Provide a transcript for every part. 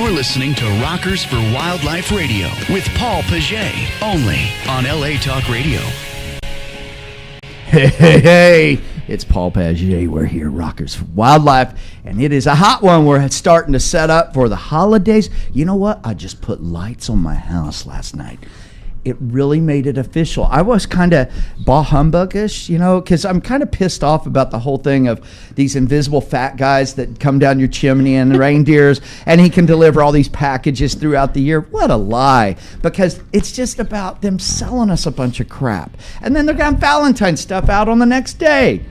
You're listening to Rockers for Wildlife Radio with Paul Paget, only on LA Talk Radio. Hey, it's Paul Paget. We're here, Rockers for Wildlife, and it is a hot one. We're starting to set up for the holidays. You know what? I just put lights on my house last night. It really made it official. I was kind of bah humbug-ish, because I'm kind of pissed off about the whole thing of these invisible fat guys that come down your chimney and reindeers, and he can deliver all these packages throughout the year. What a lie, because it's just about them selling us a bunch of crap. And then they're got Valentine's stuff out on the next day.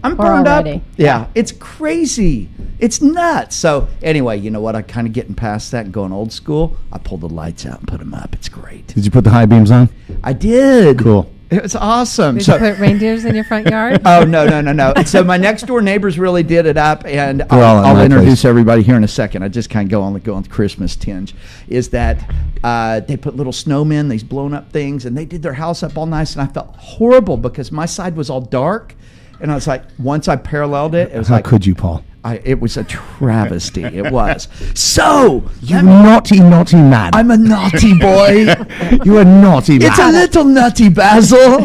I'm burned up. Yeah, it's crazy. It's nuts. So anyway, you know what? I'm kind of getting past that and going old school. I pulled the lights out and put them up. It's great. Did you put the high beams on? I did. Cool. It was awesome. Did you put reindeers in your front yard? Oh, no. So my next door neighbors really did it up, and I'll introduce everybody here in a second. I just kind of go on the Christmas tinge. Is that they put little snowmen, these blown up things, and they did their house up all nice, and I felt horrible because my side was all dark. And I was like, once I paralleled it, it was like... How could you, Paul? It was a travesty. It was. So... You naughty man. I'm a naughty boy. You're a naughty man. It's a little nutty, Basil.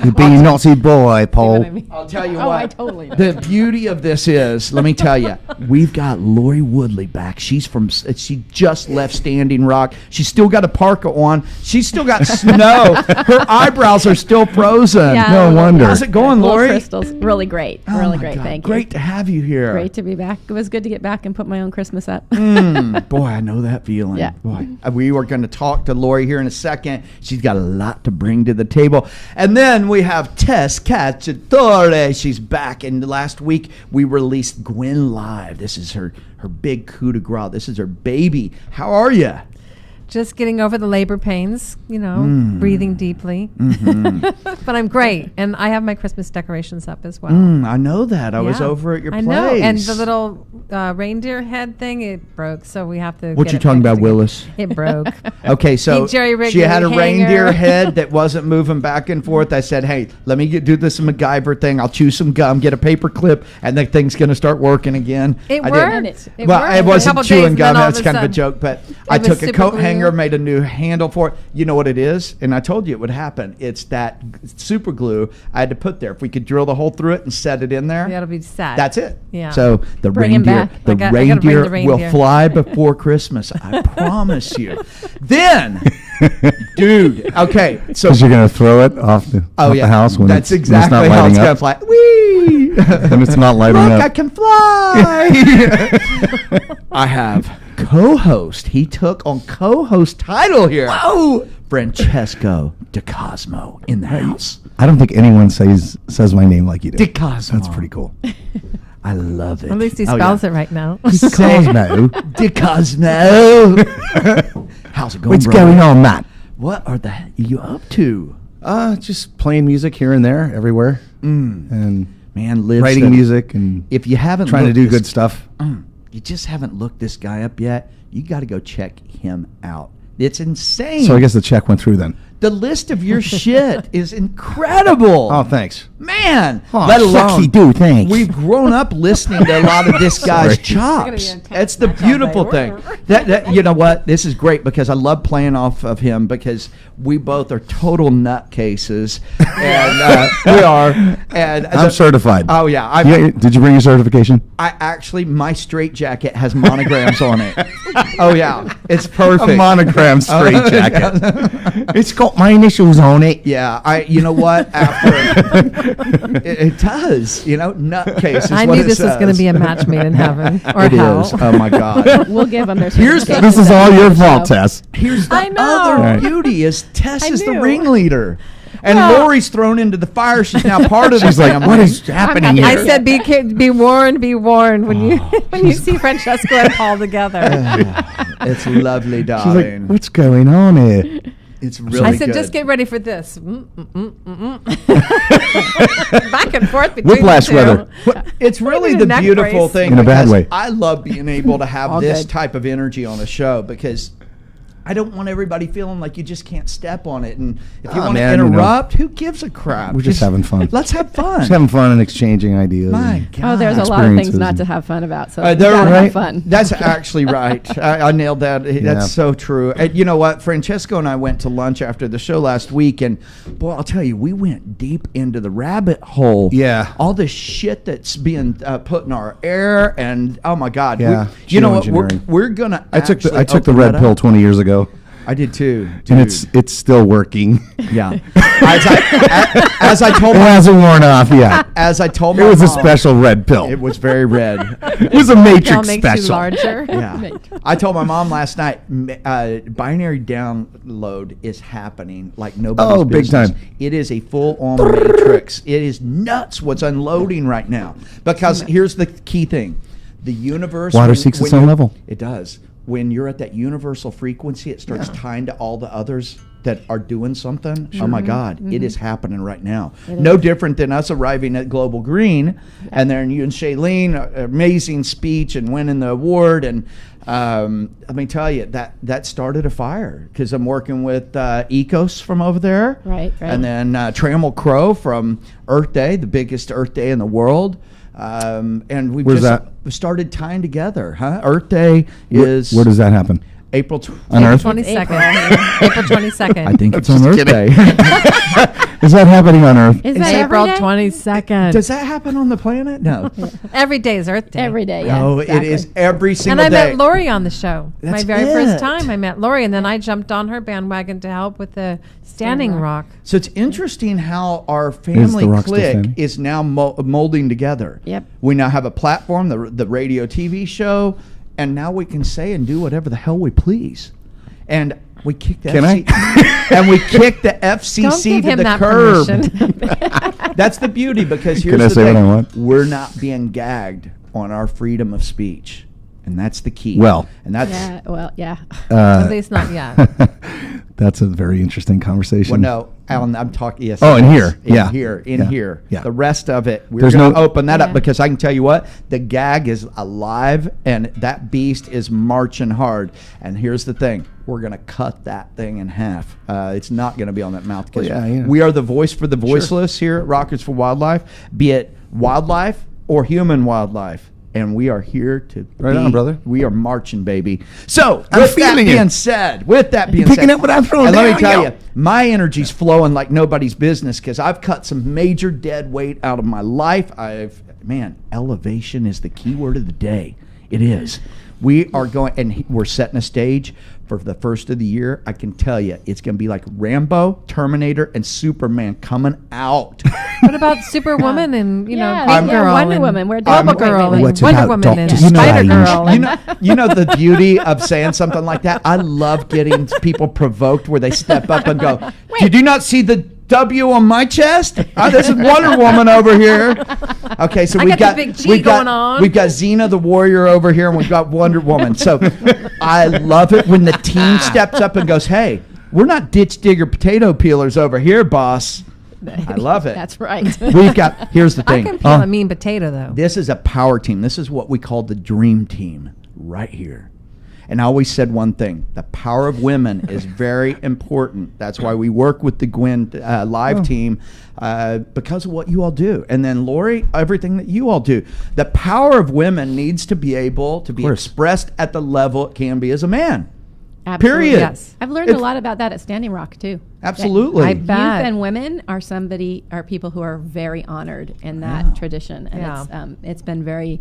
You be a naughty boy, Paul. I'll tell you what. I totally know. The beauty of this is, let me tell you, we've got Lori Woodley back. She just left Standing Rock. She's still got a parka on. She's still got snow. Her eyebrows are still frozen. Yeah. No wonder. How's it going, Lori? Crystals, really great. Oh really my great. God. Thank you. Great to have you here. Great to be back. It was good to get back and put my own Christmas up. Boy, I know that feeling. Yeah. Boy, we are going to talk to Lori here in a second. She's got a lot to bring to the table. And then we have Tess Cacciatore. She's back. And last week we released Gwen Live. This is her big coup de grace. This is her baby. How are you? Just getting over the labor pains, breathing deeply. Mm-hmm. But I'm great. And I have my Christmas decorations up as well. I know that. I was over at your place. I know. And the little reindeer head thing, it broke. So we have to What you talking about, Willis? It broke. Okay, so Jerry-rigged she had a hanger. reindeer head that wasn't moving back and forth. I said, hey, let me do this MacGyver thing. I'll chew some gum, get a paper clip, and the thing's going to start working again. It I worked. did. It Well, worked. it wasn't A couple chewing days, gum. then all That's of kind of a sudden, joke. But it I was took a super coat glue. hanger, made a new handle for it. You know what it is? And I told you it would happen. It's that super glue I had to put there. If we could drill the hole through it and set it in there. That'll be sad. That's it. Yeah. So the Bring him reindeer, back. the I gotta bring reindeer the will reindeer. fly before Christmas. I promise you. Then, dude. Okay. So Because you're going to throw it off the house when that's it's exactly not how lighting it's gonna up. fly. Whee! And it's not lighting Look, up. I can fly. I have co-host. He took on co-host title here. Whoa! Francesco De Cosmo in the house. I don't think anyone says my name like you do. De Cosmo. That's pretty cool. I love it. At least he Oh, spells yeah. it right now. Cosmo. De Cosmo. How's it going, What's brother? going on, Matt? What are you up to? Just playing music here and there, everywhere. And Man, live writing steady. music and If you haven't trying to looked do this- good stuff. You just haven't looked this guy up yet. You got to go check him out. It's insane. So I guess the check went through then. The list of your shit is incredible. Oh, thanks. Man, Oh, let alone sexy dude, thanks. We've grown up listening to a lot of this guy's Sorry. chops. It's That's the beautiful thing. That you know what? This is great because I love playing off of him because we both are total nutcases, and we are. And I'm certified. Oh yeah, Did you bring your certification? I actually my straight jacket has monograms on it. Oh yeah, it's perfect. A monogram straight jacket. It's got my initials on it. Yeah, you know what? After it does, nutcase is I what knew it this was going to says. be a match made in heaven or It hell. is. Oh my God. We'll give them their Here's the- certifications This is at all the your end of the fault, show. Tess. Here's the I know. other Right. beauty is Tess I is the knew. ringleader. And Well- Lori's thrown into the fire. She's now part of the She's like, family. what is happening here? I said, be warned, be warned when you see Francesco and Paul together. It's lovely, She's like, darling. what's going on here? It's really I said, good. just get ready for this. Back and forth between Whiplash the two. weather. It's really need the a neck beautiful brace. thing In a bad because way. I love being able to have All this good. type of energy on the show because I don't want everybody feeling like you just can't step on it. And if you Oh, want to man, interrupt, who gives a crap? We're just having fun. Let's have fun. Just having fun and exchanging ideas. My and- God. Oh, there's a lot of things Experiences not and- to have fun about. So There- you gotta right? have fun. That's actually right. I nailed that. Yeah. That's so true. And you know what? Francesco and I went to lunch after the show last week, and boy, I'll tell you, we went deep into the rabbit hole. Yeah. All the shit that's being put in our air, and oh my God. Yeah. You know what? Geoengineering. We're gonna. I took the actually open red that pill up. 20 years ago, I did too. and dude. it's still working. Yeah. as I told It my hasn't worn off yet. as I told It my was a mom, special red pill. It was very red. It was a Pill Matrix makes you special. larger. Yeah. I told my mom last night, binary download is happening like nobody's Oh, big business. time. It is a full-on matrix. It is nuts what's unloading right now. Because here's the key thing. The universe... Water seeks its own level. It does. When you're at that universal frequency, it starts tying to all the others that are doing something. Oh my God, it is happening right now. No different than us arriving at Global Green, and then you and Shailene, amazing speech and winning the award. And let me tell you, that started a fire because I'm working with Ecos from over there, Right. and then Trammell Crow from Earth Day, the biggest Earth Day in the world. And we've Where's just that? started tying together, huh? Earth Day is Where does that happen? April. On Earth? 22nd. April 22nd. I think it's I'm on just Earth kidding. Day. Is that happening on Earth? Is Is that April April 22nd? Does that happen on the planet? No. Every day is Earth Day. Every day, yeah. No, exactly. it is every And single I day. met Lori on the show. That's My very it. first time I met Lori, and then I jumped on her bandwagon to help with the Standing Rock. So it's interesting how our family Rock still clique standing? is now molding together. Yep. We now have a platform, the radio TV show, and now we can say and do whatever the hell we please. And we kicked the Can and we kicked the Don't FCC give to him the that curb. permission. That's the beauty, because here's Can I the say what thing. I want? We're not being gagged on our freedom of speech. And that's the key. Well. and that's Yeah, well, yeah. At least not yet. That's a very interesting conversation. well, no, Alan, I'm talking. Yes. Oh, in yes, here. Yeah. here, Yeah. here. Yeah. The rest of it, we're There's going to no- open that up, Yeah. because I can tell you what, the gag is alive, and that beast is marching hard. And here's the thing: we're going to cut that thing in half. It's not going to be on that mouth, because Well, yeah. we are the voice for the voiceless here at Rockets for Wildlife, be it wildlife or human wildlife. And we are here to Right on, brother. We are marching, baby. So, I'm with that feeling it. being said, picking said, up what I'm throwing and let me down, tell yo. you, my energy's flowing like nobody's business, because I've cut some major dead weight out of my life. Elevation is the key word of the day. It is. We are going, and we're setting a stage for the first of the year. I can tell you, it's going to be like Rambo, Terminator, and Superman coming out. What about Superwoman and, Yeah, Big yeah, Girl Wonder and Woman. We're Bubble doing- Girl wait, and What's Wonder about Woman and Dr. Strange? Spider Girl. You know the beauty of saying something like that? I love getting people provoked where they step up and go, did you not see the W on my chest? Oh, this is Wonder Woman over here. Okay, so I we've got the big G we've got, going on. We've got Xena the Warrior over here, and we've got Wonder Woman. So I love it when the team steps up and goes, hey, we're not ditch digger potato peelers over here, boss. I love it. That's right. We've got, here's the I thing. can peel a mean potato, though. This is a power team. This is what we call the dream team right here. And I always said one thing: the power of women is very important. That's why we work with the Gwen live team, because of what you all do. And then Lori, everything that you all do. The power of women needs to be able to be expressed at the level it can be as a man. Absolutely. Period. Yes. I've learned It's- a lot about that at Standing Rock too. Absolutely. I Youth bet. and women are people who are very honored in that tradition, and Yeah. it's been very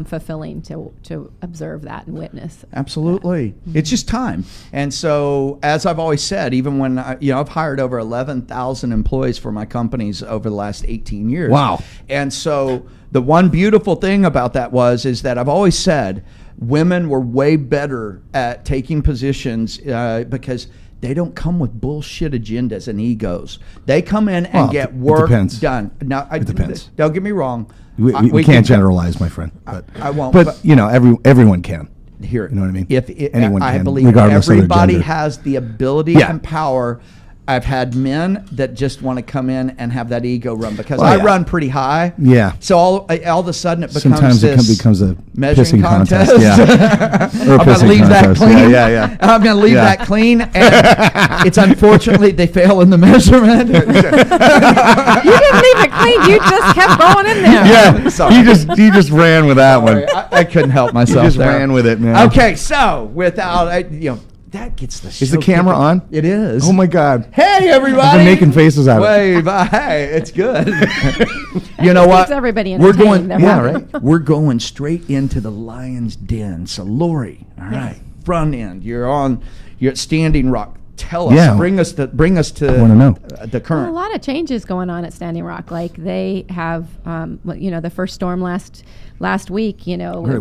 fulfilling to observe that and witness. Absolutely. It's just time. And so, as I've always said, even when I've hired over 11,000 employees for my companies over the last 18 years. Wow. And so the one beautiful thing about that is that I've always said women were way better at taking positions because they don't come with bullshit agendas and egos. They come in and Well, get it work depends. done. Now, It depends. Don't get me wrong. We can't generalize, my friend. But, I won't, But, but- everyone can. Here, You know what I mean? If Anyone I can, believe regardless of their everybody gender. has the ability Yeah. and power I've had men that just want to come in and have that ego run because Oh, I yeah. run pretty high. Yeah. So all of a sudden it becomes Sometimes it this becomes a measuring pissing contest. contest. Yeah. Or a I'm going to pissing leave that contest. clean. Yeah. I'm going to leave Yeah. that clean. And it's unfortunately they fail in the measurement. You didn't leave it clean. You just kept going in there. Yeah. Sorry. You just ran with that one. Sorry, I couldn't help myself. You just there. ran with it, man. Okay, so without that gets the Is the camera kicking. on? It is. Oh my God. Hey everybody! I've been making faces at it. Wave. Hey, it's good. You know what? Keeps everybody We're entertained. going. They're Yeah, happy. right. We're going straight into the lion's den. So Lori, all right, front end. You're at Standing Rock. Tell us. Yeah. Bring us to I wanna know. The current. Well, a lot of changes going on at Standing Rock. Like they have, the first storm last week. Heard It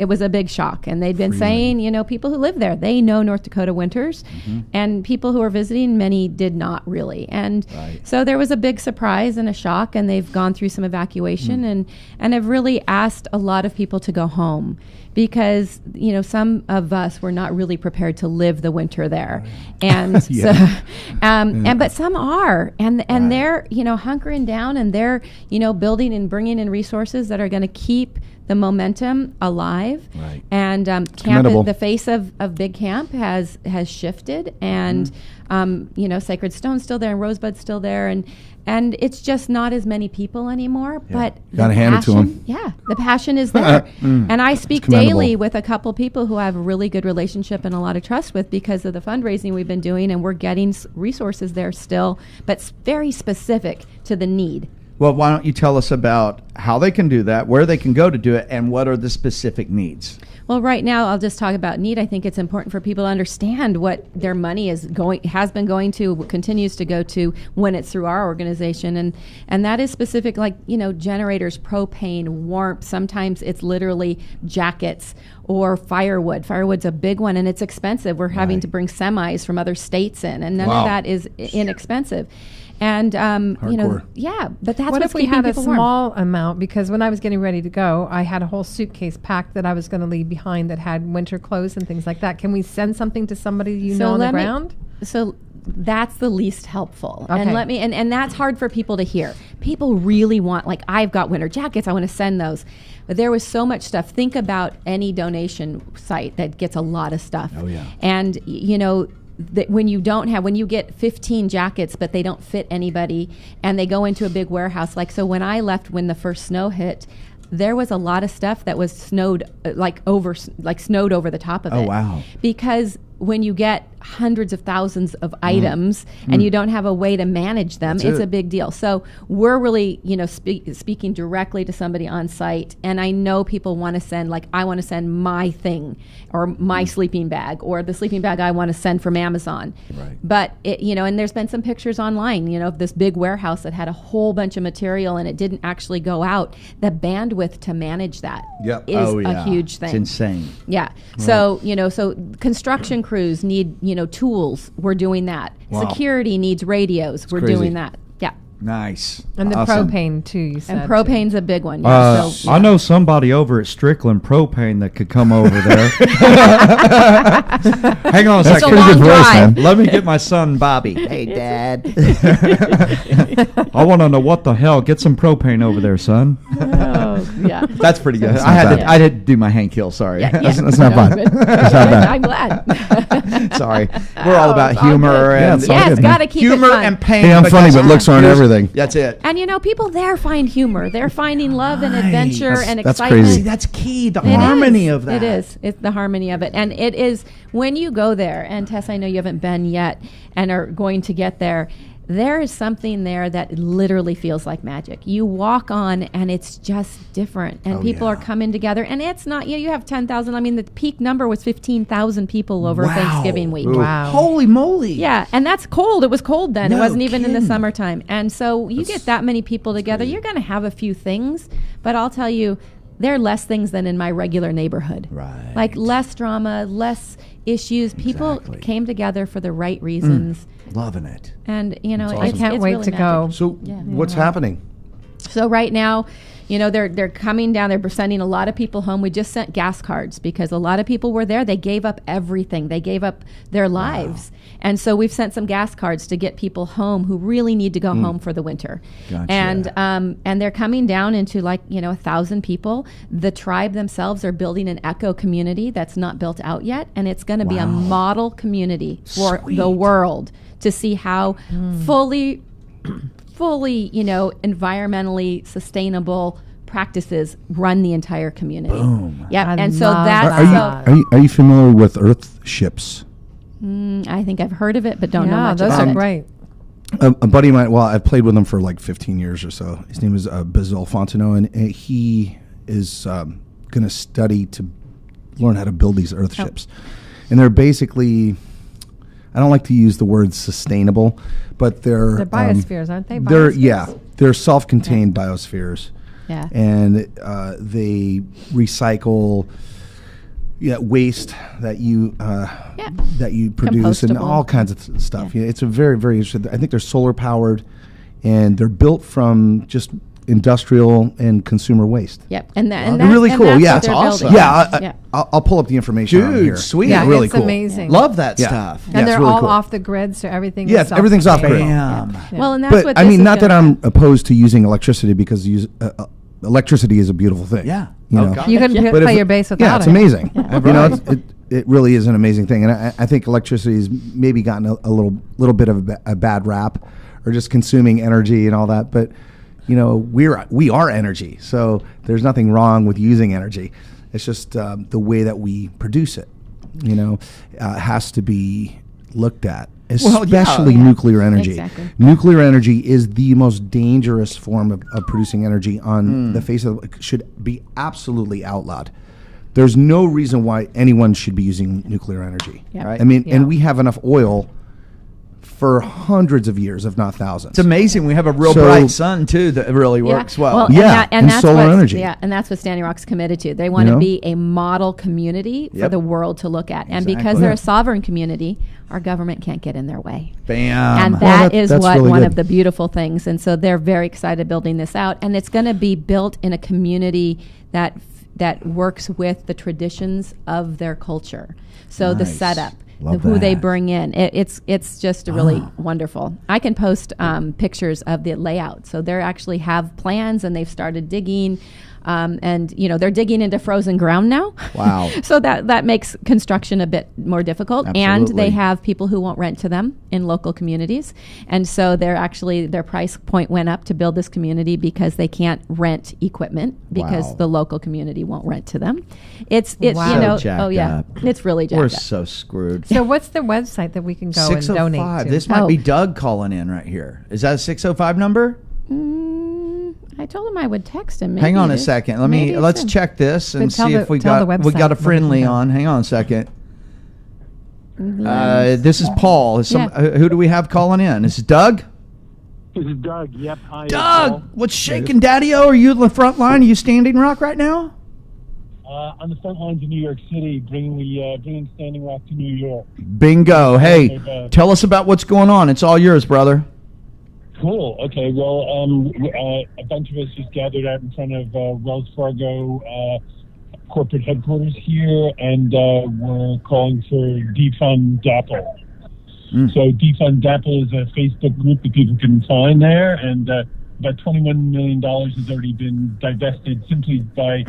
was a big shock, and they'd been saying, people who live there, they know North Dakota winters, and people who are visiting, many did not really, and so there was a big surprise and a shock, and they've gone through some evacuation and have really asked a lot of people to go home. Because some of us were not really prepared to live the winter there, and so, but some are, and they're hunkering down, and they're building and bringing in resources that are going to keep the momentum alive. Right. And commendable. the face of Big Camp has shifted, and Sacred Stone's still there, and Rosebud's still there, and it's just not as many people anymore. But Gotta hand it to 'em. Yeah, the passion is there, and I speak commendable. daily with a couple people who I have a really good relationship and a lot of trust with because of the fundraising we've been doing, and we're getting resources there still, but very specific to the need. Well, why don't you tell us about how they can do that, where they can go to do it, and what are the specific needs? Well, right now I'll just talk about need. I think it's important for people to understand what their money has been going to, continues to go to when it's through our organization, and that is specific, like generators, propane, warmth. Sometimes it's literally jackets or firewood. Firewood's a big one, and it's expensive. We're having to bring semis from other states in, and none of that is inexpensive. And but that's What what's if we keeping had a people warm. small amount? Because when I was getting ready to go, I had a whole suitcase packed that I was going to leave behind that had winter clothes and things like that. Can we send something to somebody on the let me- ground? So that's the least helpful. Okay. And that's hard for people to hear. People really want, like, I've got winter jackets, I want to send those. But there was so much stuff. Think about any donation site that gets a lot of stuff. Oh, yeah. And that when you get 15 jackets but they don't fit anybody and they go into a big warehouse, like, so when I left, when the first snow hit, there was a lot of stuff that was snowed over the top of it. Oh, wow. Because when you get hundreds of thousands of items and you don't have a way to manage them, it's a big deal. So we're really, speaking directly to somebody on site. And I know people want to send, like, I want to send my thing or my sleeping bag or the sleeping bag I want to send from Amazon. Right. But, and there's been some pictures online, of this big warehouse that had a whole bunch of material and it didn't actually go out. The bandwidth to manage that is a huge thing. It's insane. Yeah. So, so construction crews need, tools. We're doing that. Wow. Security needs radios. We're crazy. doing that. Yeah. Nice. And the Awesome. propane, too, you said. And propane's a big one. Yeah. So, I know somebody over at Strickland Propane that could come over there. Hang on a It's second. a long drive. Let me get my son Bobby. Hey, Dad. I want to know what the hell. Get some propane over there, son. oh, yeah. That's pretty good. That's I not had bad. I had to do my Hank Hill. Sorry. Yeah, That's not bad. Good. That's not bad. I'm glad. Sorry. We're all about it's all humor good. and it's all Yes, good, got to man. keep humor it fun. and pain. Hey, I'm funny, that's- but looks aren't here's- everything. That's it. And people there find humor. They're finding love and adventure and That's excitement. crazy. See, that's key. The It harmony is. of that. It is. It's the harmony of it. And it is when you go there, and Tess, I know you haven't been yet and are going to get there. There is something there that literally feels like magic. You walk on and it's just different. And people are coming together. And it's not, you have 10,000. I mean, the peak number was 15,000 people over Wow. Thanksgiving week. Wow. Holy moly. Yeah, and that's cold. It was cold then. It No wasn't even in the kidding. summertime. And so you get that many people together, you're going to have a few things. But I'll tell you, there are less things than in my regular neighborhood. Right. Like less drama, less issues. People Exactly. came together for the right reasons. Loving it. And, I can't it's wait really to go. magic. So Yeah. what's happening? So right now, you know, they're coming down. They're sending a lot of people home. We just sent gas cards because a lot of people were there. They gave up everything. They gave up their lives. And so we've sent some gas cards to get people home who really need to go home for the winter. Gotcha. And they're coming down into 1,000 people. The tribe themselves are building an eco community that's not built out yet, and it's going to be a model community for the world to see how fully, environmentally sustainable practices run the entire community. Boom. Yeah, I and so love that's that. Are you familiar with Earth ships? I think I've heard of it, but don't know much those about are it. great. A buddy of mine, well, I've played with him for like 15 years or so. His name is Bazil Fontenot, and he is going to study to learn how to build these Earth ships. And they're basically, I don't like to use the word sustainable, but they're biospheres, aren't they? They're self-contained biospheres. Yeah. And they recycle waste that you produce and Compostable. all kinds of stuff. Yeah, it's a very, very interesting. I think they're solar powered, and they're built from just industrial and consumer waste. Yep, and They're that's really cool. That's Yeah, what they're awesome. building. Yeah, I'll pull up the information on here. Dude, sweet. Yeah, really it's cool. amazing. Love that Yeah. stuff. Yeah, And it's they're really all cool. off the grid, so everything Yes, is everything's off grid. Bam. Well, and that's But what I this mean, is not that gonna- I'm opposed to using electricity because electricity is a beautiful thing. Yeah. You know? God. You can But play if- your bass without it. Yeah, it's amazing. You know, Right. it really is an amazing thing, and I think electricity has maybe gotten a little bit of a bad rap, or just consuming energy and all that. But you know, we are energy, so there's nothing wrong with using energy. It's just the way that we produce it. You know, has to be looked at, especially nuclear energy. Exactly. Nuclear energy is the most dangerous form of producing energy on the face of it. Should be absolutely outlawed. There's no reason why anyone should be using nuclear energy. Yeah. Right. I mean, Yeah. and we have enough oil for hundreds of years, if not thousands. It's amazing. We have a real So- bright sun too that really works well. Yeah, and that's solar what- energy. Yeah, and that's what Standing Rock's committed to. They want to know? be a model community for Yep. the world to look at. And because Exactly. they're a sovereign community, our government can't get in their way. Bam. And Well, that is that's what really one good. of the beautiful things. And so they're very excited building this out. And it's going to be built in a community that works with the traditions of their culture. So the Nice. setup, Love who they that. bring in, it's just really wonderful. I can post pictures of the layout. So they actually have plans, and they've started digging. And they're digging into frozen ground now. Wow. So that makes construction a bit more difficult. And Absolutely. they have people who won't rent to them in local communities. And so their price point went up to build this community because they can't rent equipment because Wow. the local community won't rent to them. It's Wow. So jacked oh yeah, up. it's really jacked We're up. so screwed. So what's the website that we can go and donate 605. to? This might Oh. be Doug calling in right here. Is that a 605 number? I told him I would text him. Hang Maybe on it a is. second. Maybe it's Let's him. check this and But tell see the- if we tell the got a website so we friendly can go. on. Hang on a second. This is Paul. Yeah. Who do we have calling in? This is Doug. This is Doug. Yep. Hi, Doug, Paul. what's shaking, Daddy-O? Are you in the front line? Are you Standing Rock right now? On the front lines of New York City, bringing Standing Rock to New York. Bingo. Hey, tell us about what's going on. It's all yours, brother. Cool. Okay. Well, a bunch of us just gathered out in front of Wells Fargo corporate headquarters here, and we're calling for Defund DAPL. So Defund DAPL is a Facebook group that people can find there, and about $21 million has already been divested simply by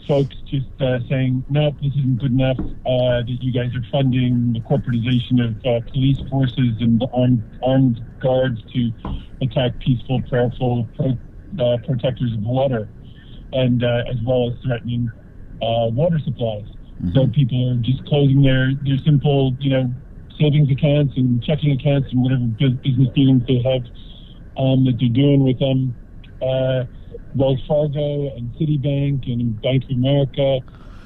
folks just saying, nope, this isn't good enough, that you guys are funding the corporatization of police forces and armed guards to attack peaceful, prayerful protectors of water, and as well as threatening water supplies. So people are just closing their simple, savings accounts and checking accounts and whatever business dealings they have that they're doing with them. Wells Fargo and Citibank and Bank of America.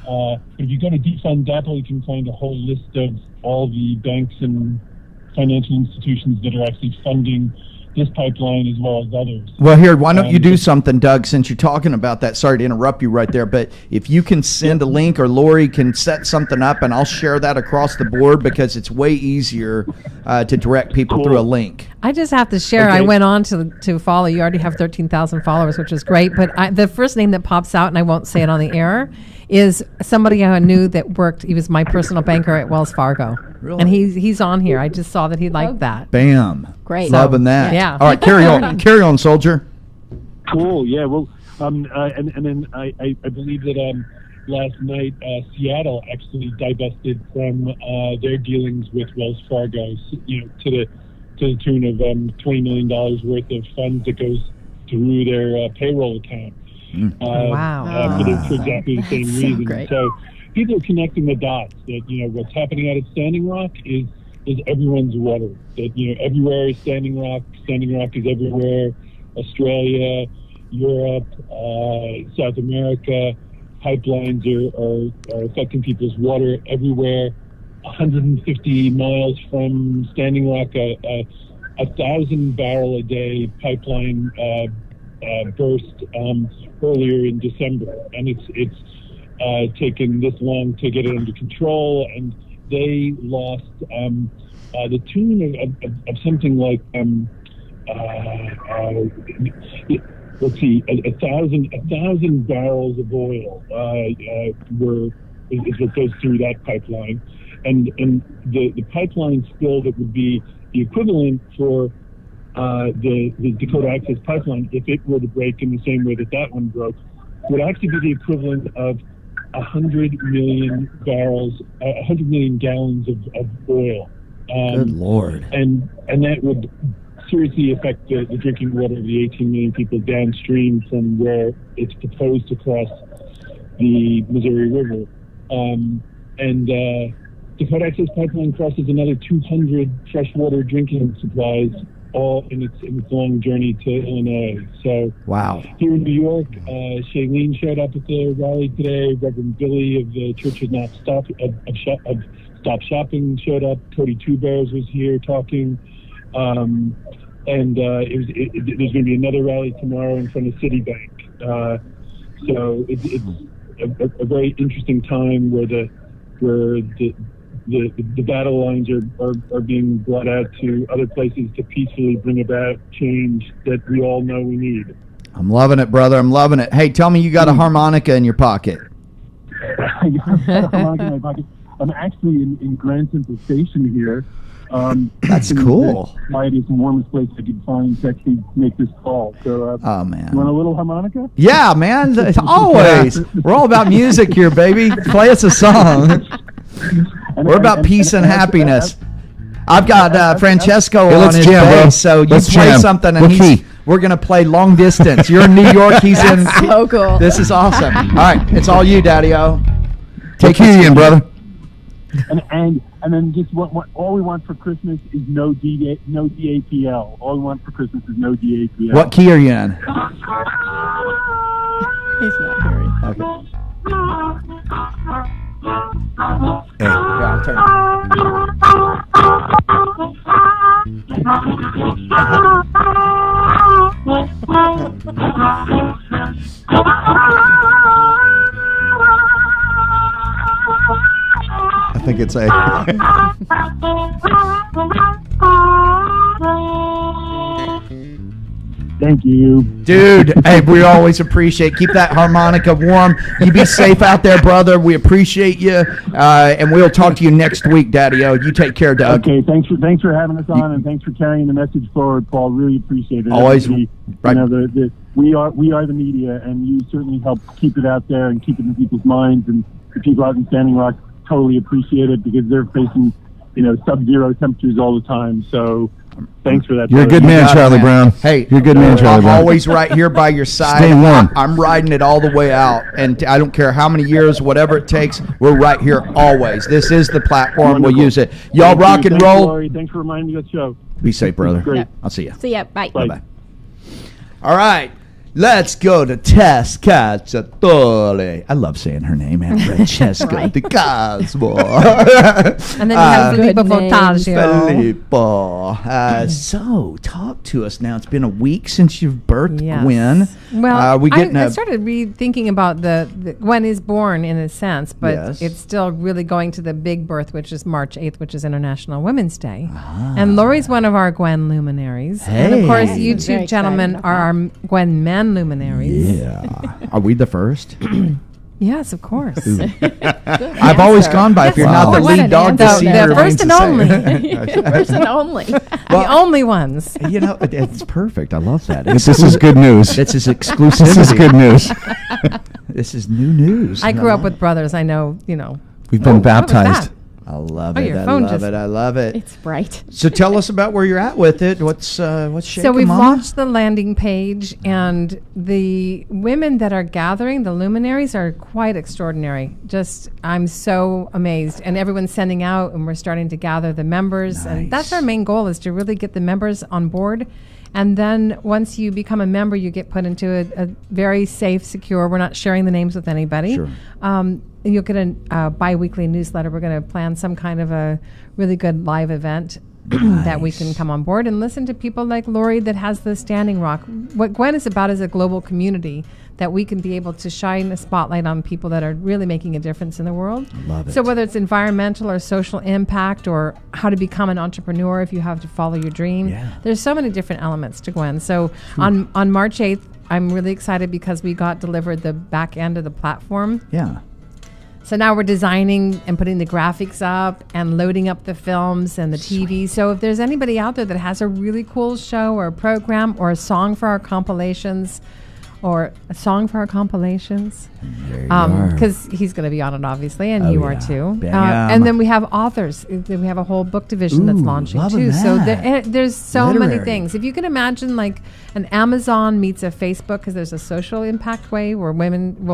But if you go to Defund DAPL, you can find a whole list of all the banks and financial institutions that are actually funding this pipeline as well as others. Well, here, why don't you do something, Doug, since you're talking about that? Sorry to interrupt you right there, but if you can send a link or Lori can set something up, and I'll share that across the board because it's way easier to direct people through a link. I just have to share. Okay. I went on to follow. You already have 13,000 followers, which is great. But the first name that pops out, and I won't say it on the air, is somebody I knew that worked. He was my personal banker at Wells Fargo. Really? And he's on here. I just saw that he liked that. Bam. Great. Loving that. Yeah. All right, carry on. Carry on, soldier. Cool. Yeah. Well, and then I believe that last night Seattle actually divested from their dealings with Wells Fargo. To the tune of $20 million worth of funds that goes through their payroll account. Wow. For exactly the same reason. great. So people are connecting the dots that what's happening out at Standing Rock is everyone's water. That everywhere is Standing Rock. Standing Rock is everywhere. Australia, Europe, South America. Pipelines are affecting people's water everywhere. 150 miles from Standing Rock, a 1,000 barrel a day pipeline burst earlier in December, and it's taken this long to get it under control, and they lost the tune of something like let's see, a thousand barrels of oil is what goes through that pipeline, and the pipeline spill that would be the equivalent for the Dakota Access Pipeline, if it were to break in the same way that one broke, would actually be the equivalent of 100 million barrels, 100 million gallons of oil. Good Lord. And that would seriously affect the drinking water of the 18 million people downstream from where it's proposed to cross the Missouri River. Dakota Access Pipeline crosses another 200 freshwater drinking supplies, all in its long journey to Illinois. So wow. Here in New York, Shailene showed up at the rally today. Reverend Billy of the Church of Not Stop of Stop Shopping showed up. Cody Two Bears was here talking. There's going to be another rally tomorrow in front of Citibank. So it's a very interesting time where the battle lines are being brought out to other places to peacefully bring about change that we all know we need. I'm loving it, brother. I'm loving it. Hey, tell me you got a harmonica in your pocket. I got a harmonica in my pocket. I'm actually in Grand Central Station here. That's cool. The quietest and warmest place I could find to actually make this call. So, oh, man. You want a little harmonica? Yeah, man. Always. We're all about music here, baby. Play us a song. We're about peace and happiness. I've got Francesco on his bass, so you play something, and we're going to play long distance. You're in New York. He's in. So cool. This is awesome. All right. It's all you, Daddy-O. Take it in, brother. And then just all we want for Christmas is no DAPL. All we want for Christmas is no DAPL. What key are you in? He's not hearing. Okay. Hey, yeah, I'll turn. I think it's a. Thank you. Dude, hey, we always appreciate. Keep that harmonica warm. You be safe out there, brother. We appreciate you, and we'll talk to you next week, Daddy-O. You take care, Doug. Okay, thanks for having us on, and thanks for carrying the message forward, Paul. Really appreciate it. Always, right. We are the media, and you certainly help keep it out there and keep it in people's minds. And the people out in Standing Rock totally appreciate it because they're facing, sub-zero temperatures all the time. So. Thanks for that. You're a good man, Charlie Brown. Hey, you're a good man, Charlie Brown. I'm always right here by your side. Stay warm. I'm riding it all the way out, and I don't care how many years, whatever it takes. We're right here always. This is the platform. Wonderful. We'll use it. Y'all rock and roll. Lori. Thanks for reminding me of the show. Be safe, brother. Great. I'll see you. See ya. Bye. Bye. Bye. All right. Let's go to Cacciatore. I love saying her name, Aunt Francesca Di Cosmo. And then you have Filippo Good name. Voltaggio. Filippo. So, talk to us now. It's been a week since you've birthed Yes. Gwen. Well, we getting I started thinking about the Gwen is born in a sense, but Yes. it's still really going to the big birth, which is March 8th, which is International Women's Day. And Lori's one of our Gwen luminaries. And of course, Hey. you Very two excited gentlemen about are our Gwen men luminaries. Yeah. Are we the first? Yes, of course. I've always gone by if you're not the What lead an dog, the answer. senior The first and remains only. the same. First and only. The only ones. You know, it's perfect. I love that. This is good news. This is exclusivity. This is good news. This is new news. I grew up with brothers. I know, We've been what was baptized. that? I love Oh, it. your I phone love just- it. I love it. It's bright. So tell us about where you're at with it. What's shaking, So we've Mama? launched the landing page, and the women that are gathering, the luminaries, are quite extraordinary. Just, I'm so amazed. And everyone's sending out, and we're starting to gather the members. And that's Nice. our main goal, is to really get the members on board. And then once you become a member, you get put into a very safe, secure, we're not sharing the names with anybody. Sure. And you'll get a bi-weekly newsletter. We're going to plan some kind of a really good live event that we can come on board and listen to people like Lori that has the Standing Rock. What Gwen is about is a global community that we can be able to shine a spotlight on people that are really making a difference in the world. Love it. So whether it's environmental or social impact or how to become an entrepreneur if you have to follow your dream, Yeah. there's so many different elements to Gwen. So on March 8th, I'm really excited because we got delivered the back end of the platform. Yeah. So now we're designing and putting the graphics up and loading up the films and the TV. So if there's anybody out there that has a really cool show or a program or a song for our compilations, There you are. because he's going to be on it, obviously, and Oh, you are yeah. too. Bam. And then we have authors. Then we have a whole book division that's Ooh, launching loving too. So that. there's so many Literary. things. If you can imagine, like an Amazon meets a Facebook, because there's a social impact way where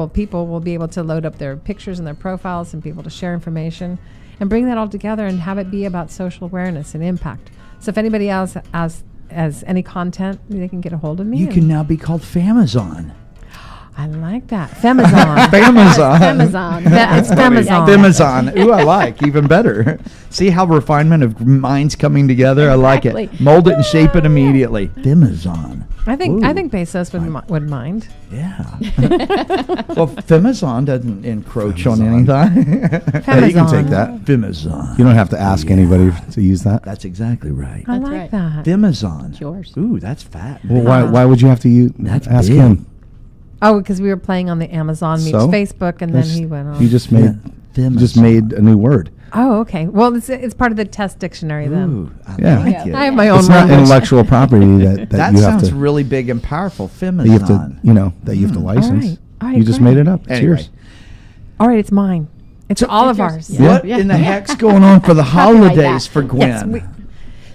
people will be able to load up their pictures and their profiles and people to share information, and bring that all together and have it be about social awareness and impact. So if anybody else has any content, they can get a hold of me. You and- can now be called Famazon. I like that. Femazon. Famazon. Amazon. It's Femazon. Famazon. Ooh, I like. Even better. See how refinement of minds coming together? I like it. Exactly. Mold it and shape it immediately. Famazon. I think Ooh. Bezos would mind. Yeah. Well, Famazon doesn't encroach on anything. Yeah, you can take that. Famazon. You don't have to ask anybody to use that. That's exactly right. I That's like right. that. Famazon. It's yours. Ooh, that's fat. Well, why would you have to That's ask big. him? Oh, because we were playing on the Amazon meets So? Facebook, and That's- then he went on. You just made Famazon. made a new word. Oh, okay. Well, it's part of the test dictionary then. Ooh, I Yeah. like Yeah. it. I have my own It's not language. intellectual property that That you have sounds to really big and powerful. Famazon. that you have to that you have to license. All right, You just great. made it up. It's Anyway. yours. All right, it's mine. It's all of ours. Yeah. What in the heck's going on for the Copyright holidays that. for Gwen? Yes,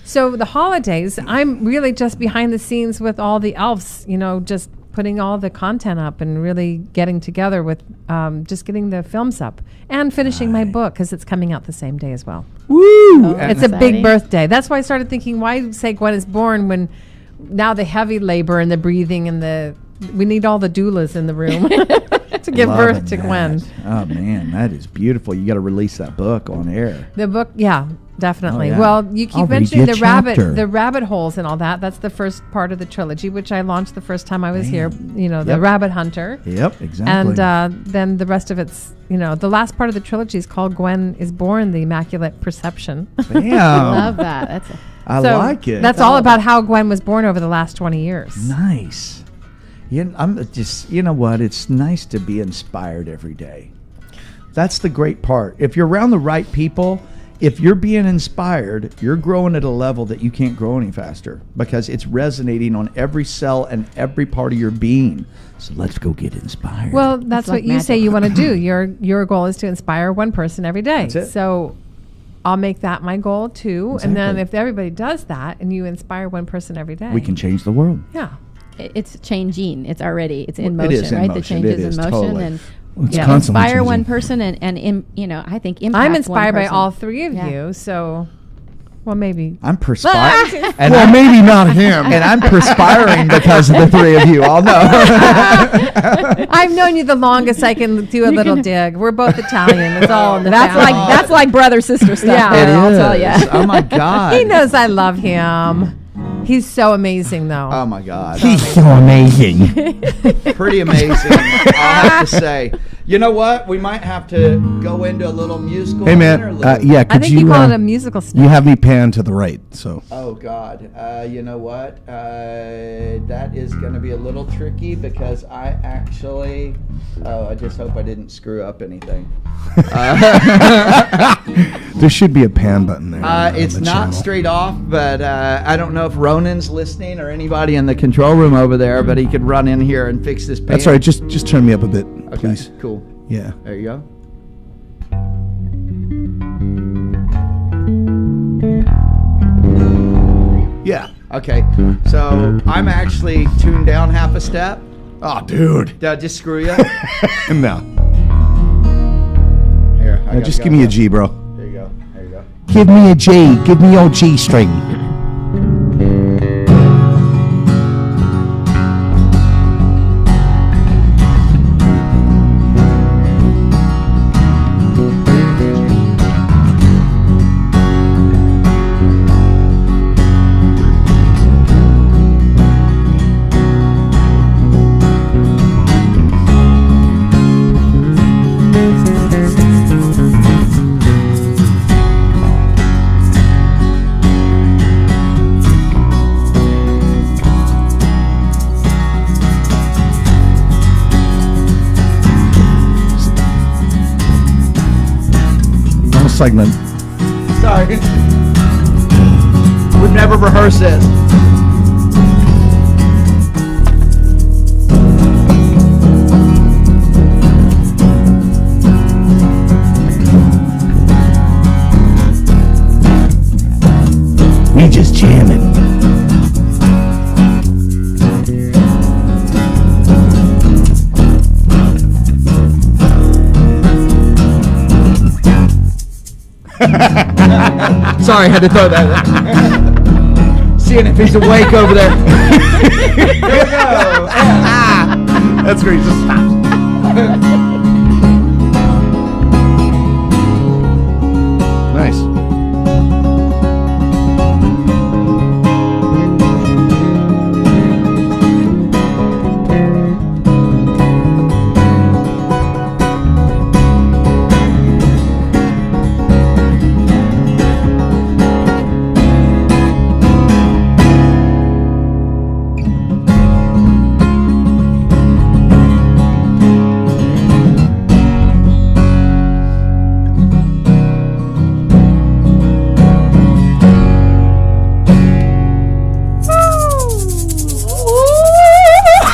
so the holidays, I'm really just behind the scenes with all the elves, just putting all the content up and really getting together with just getting the films up and finishing my book, because it's coming out the same day as well. Woo! It's a big Exciting. birthday. That's why I started thinking, why say Gwen is born when now the heavy labor and the breathing and we need all the doulas in the room to give Loving birth to that. Gwen. Oh man, that is beautiful. You got to release that book on air. The book, yeah, definitely. Oh, yeah. Well, you I'll keep read mentioning you a the chapter. rabbit holes and all that. That's the first part of the trilogy, which I launched the first time I was here. The Yep. Rabbit Hunter. Yep, exactly. And then the rest of it's, the last part of the trilogy is called Gwen is Born, the Immaculate Perception. Bam. Love that. That's I So like it. That's all about how Gwen was born over the last 20 years. Nice. I'm just, you know what? It's nice to be inspired every day. That's the great part. If you're around the right people, if you're being inspired, you're growing at a level that you can't grow any faster, because it's resonating on every cell and every part of your being. So let's go get inspired. Well, that's like what you say magic. you want to do. Your goal is to inspire one person every day. That's it. So I'll make that my goal too. And then Exactly. if everybody does that and you inspire one person every day, we can change the world. Yeah. it's changing. It's already. It's in Well, it motion, is in right? The motion. change It is is in motion, totally. and It's constantly inspire one changing. person, and I think impact I'm one inspired by person. all three of Yeah. you. So Well, maybe. I'm perspiring. And Well, maybe not him. And I'm perspiring because of the three of you. I'll know. I've known you the longest. I can do a little dig. We're both Italian. It's all in the family. That's like brother sister stuff. Yeah. there, It I'll is. tell you. Oh my God. He knows I love him. He's so amazing, though. Oh my God. He's so amazing. Pretty amazing. I'll have to say. You know what? We might have to go into a little musical. Hey, man. interlude. Yeah, I could think you you call it a musical snap. you have me pan to the right, so. Oh God. You know what? That is going to be a little tricky because I actually. Oh, I just hope I didn't screw up anything. There should be a pan button there. on It's the not channel. straight off, but I don't know if Ronan's listening or anybody in the control room over there, but he could run in here and fix this pan. That's all right. Just turn me up a bit, Okay, please. cool. Yeah. There you go. Yeah. Okay, so I'm actually tuned down half a step. Oh, dude. Did I just screw you? No. Here, Just give me a G, bro. There you go. There you go. Give me a G. Give me your G string. Segment. Sorry. We've never rehearsed this. We just jamming. Sorry, I had to throw that. Seeing if he's awake over there. Here we go. That's great. Just stop. Nice.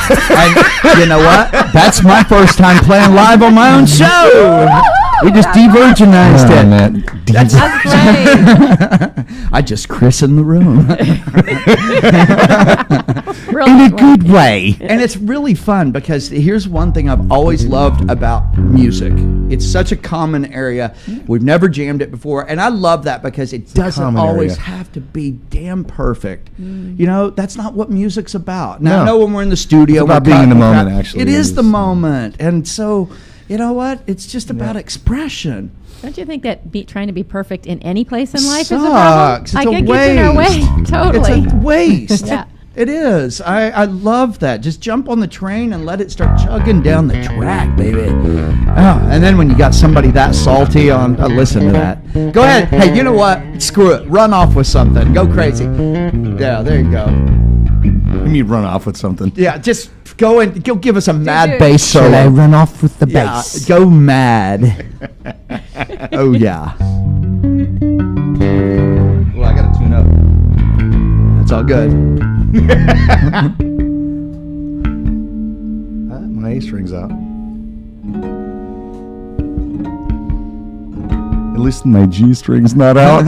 And you know what? That's my first time playing live on my own show. We just de-virginized it. Man. That's great. I just christened the room. Real In a quick. good way. And it's really fun because here's one thing I've always loved about music. It's such a common area. We've never jammed it before. And I love that because it doesn't common always area. have to be damn perfect. You know, that's not what music's about. Now, No. I know when we're in the studio, It's about we're being in the cutting moment, crap. actually. It It is is. the moment. And so, you know what? It's just about expression. Don't you think that trying to be perfect in any place in life is a problem? Sucks. It's Like a it gets in our way. waste. Totally. It's a waste. Yeah. It is. I love that. Just jump on the train and let it start chugging down the track, baby. Oh, and then when you got somebody that salty on, listen to that. Go ahead. Hey, you know what? Screw it. Run off with something. Go crazy. Yeah, there you go. You mean run off with something? Yeah, just go and go give us a mad you- bass solo. Should I run off with the Yeah, bass? go mad. Oh yeah. Well, I gotta tune up. That's all good. My A string's out. At least my G string's not out.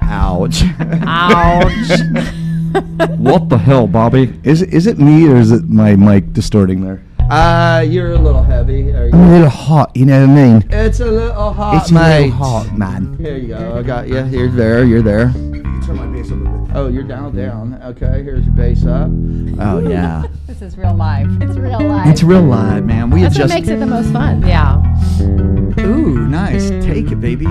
Ouch. What the hell, Bobby? Is it me or is it my mic distorting there? You're a little heavy. There you I'm a go. little hot, you know what I mean? It's a little hot, It's a mate. little hot, man. Here you go. I got you. You're there. You're there. Turn my bass up a bit. Oh, you're down. Okay, here's your bass up. Oh, yeah. This is real live. It's real life. It's real live, man. We That's have what just. makes it the most fun. Yeah. Ooh, nice. Take it, baby.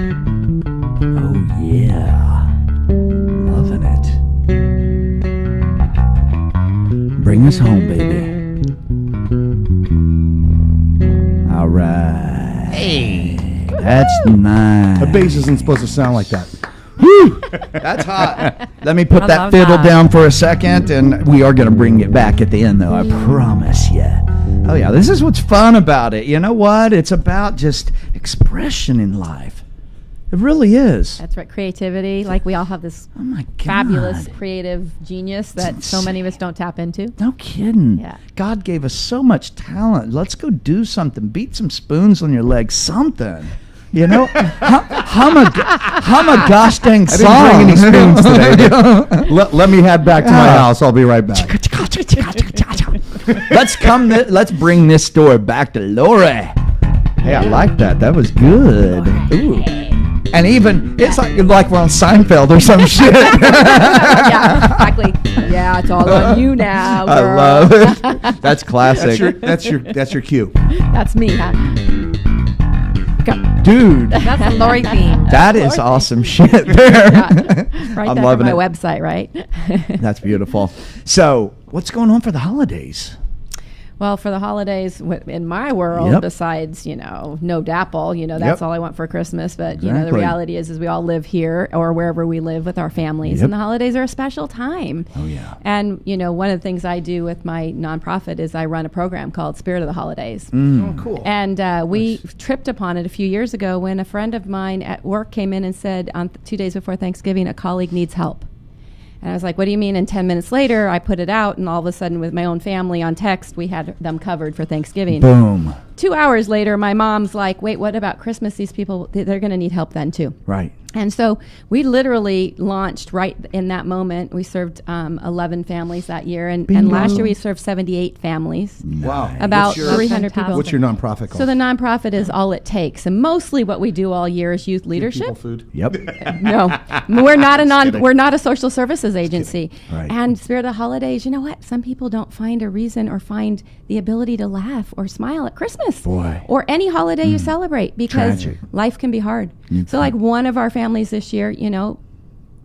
Oh, yeah. Loving it. Bring us home, baby. All right. Hey. That's nice. A bass isn't supposed to sound like that. That's hot. Let me put I that love fiddle that. down for a second, and we are going to bring it back at the end, though. I promise you. Oh, yeah. This is what's fun about it. You know what? It's about just expression in life. It really is. That's right. Creativity. Like we all have this Oh, my God. fabulous creative genius that so many of us don't tap into. No kidding. Yeah. God gave us so much talent. Let's go do something. Beat some spoons on your legs. Something. You know, hum a gosh dang I song. didn't bring any spoons today. Let me head back to my house. I'll be right back. Let's bring this story back to Lori. Hey, I like that. That was good. Ooh. And even it's like we're on Seinfeld or some shit. Yeah, exactly. Yeah, it's all on you now, I girl. love it. That's classic. That's your cue. That's me. Huh? Dude. That's the Lori theme. That is awesome shit there. Yeah. Right I'm there loving on my it. website, right? That's beautiful. So, what's going on for the holidays? Well, for the holidays in my world, Yep. besides, no dapple, that's Yep. all I want for Christmas. But, the Exactly. reality is we all live here or wherever we live with our families. Yep. And the holidays are a special time. Oh, yeah. And, one of the things I do with my nonprofit is I run a program called Spirit of the Holidays. Mm. Oh, cool. And we tripped upon it a few years ago when a friend of mine at work came in and said on 2 days before Thanksgiving, a colleague needs help. And I was like, what do you mean? And 10 minutes later, I put it out, and all of a sudden, with my own family on text, we had them covered for Thanksgiving. Boom. 2 hours later, my mom's like, wait, what about Christmas? These people, they're going to need help then, too. Right. And so we literally launched right in that moment. We served 11 families that year. And last year, we served 78 families. Wow. About What's your- 300 people. What's your nonprofit called? So the nonprofit is All It Takes, and mostly what we do all year is youth People leadership. food. Yep. No, we're not kidding. we're not a social services agency. Right. And Spirit of the Holidays, you know what? Some people don't find a reason or find the ability to laugh or smile at Christmas, Boy. or any holiday you celebrate, because Tragic. life can be hard. So, like one of our families this year,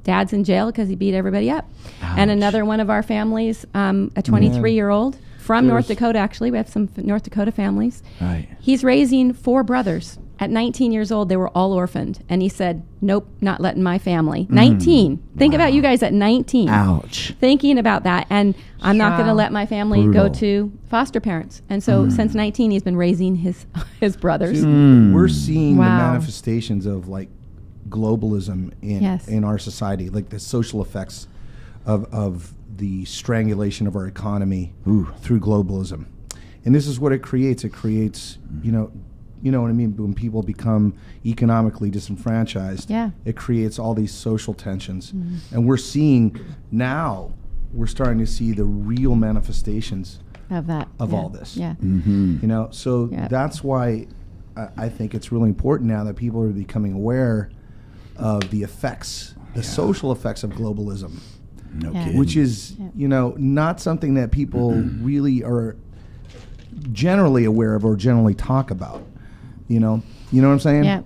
Dad's in jail because he beat everybody up. And another one of our families, a 23-year-old from North Dakota, actually. We have some North Dakota families. Right. He's raising 4 brothers. At 19 years old, they were all orphaned. And he said, nope, not letting my family. 19. Think about you guys at 19. Ouch. Thinking about that. And I'm not going to Wow. let my family Brutal. go to foster parents. And so since 19, he's been raising his brothers. We're seeing the Wow. manifestations of like globalism Yes. in our society, like the social effects of the strangulation of our economy through globalism. And this is what it creates. It creates, you know what I mean? When people become economically disenfranchised, Yeah. it creates all these social tensions. And we're starting to see the real manifestations Of that. of yeah. all this. Yeah. So Yeah. that's why I think it's really important now that people are becoming aware of the effects, the social effects of globalism, No Yeah. kidding. which is, not something that people really are generally aware of or generally talk about, You know what I'm saying? Yeah.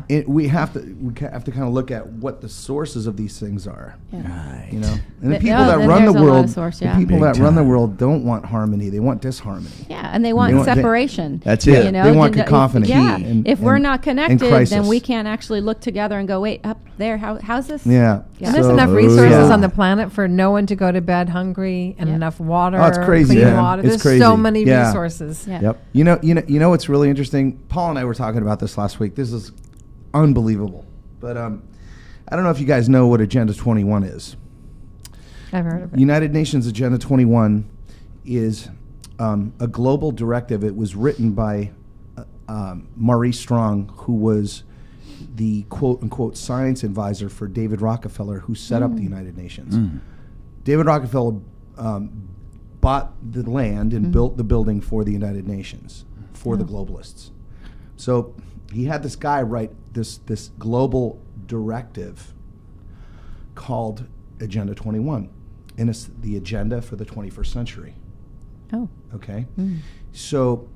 Yeah. We have to kind of look at what the sources of these things are. Right. You know, and the But people no, that then run the there's a lot of world, source, the yeah. people Big that run the time. world don't want harmony; they want disharmony. Yeah, and they want want- they- separation. That's it. You know, They want if- cacophony Yeah, and- if we're and- not and connected, then crisis. we can't actually look together and go, wait, up there, how's this? Yeah. Yeah. And there's So- enough Oh, resources yeah. on the planet for no one to go to bed hungry and Yeah. enough water, Oh, it's crazy, clean man. water. It's There's crazy. so many Yeah. resources. Yeah. Yep. You know what's really interesting? Paul and I were talking about this last week. This is unbelievable. But I don't know if you guys know what Agenda 21 is. I've heard of it. United Nations Agenda 21 is a global directive. It was written by Maurice Strong, who was the quote-unquote science advisor for David Rockefeller, who set up the United Nations. David Rockefeller bought the land and built the building for the United Nations, for the globalists. So he had this guy write this global directive called Agenda 21, and it's the agenda for the 21st century. Oh. Okay? So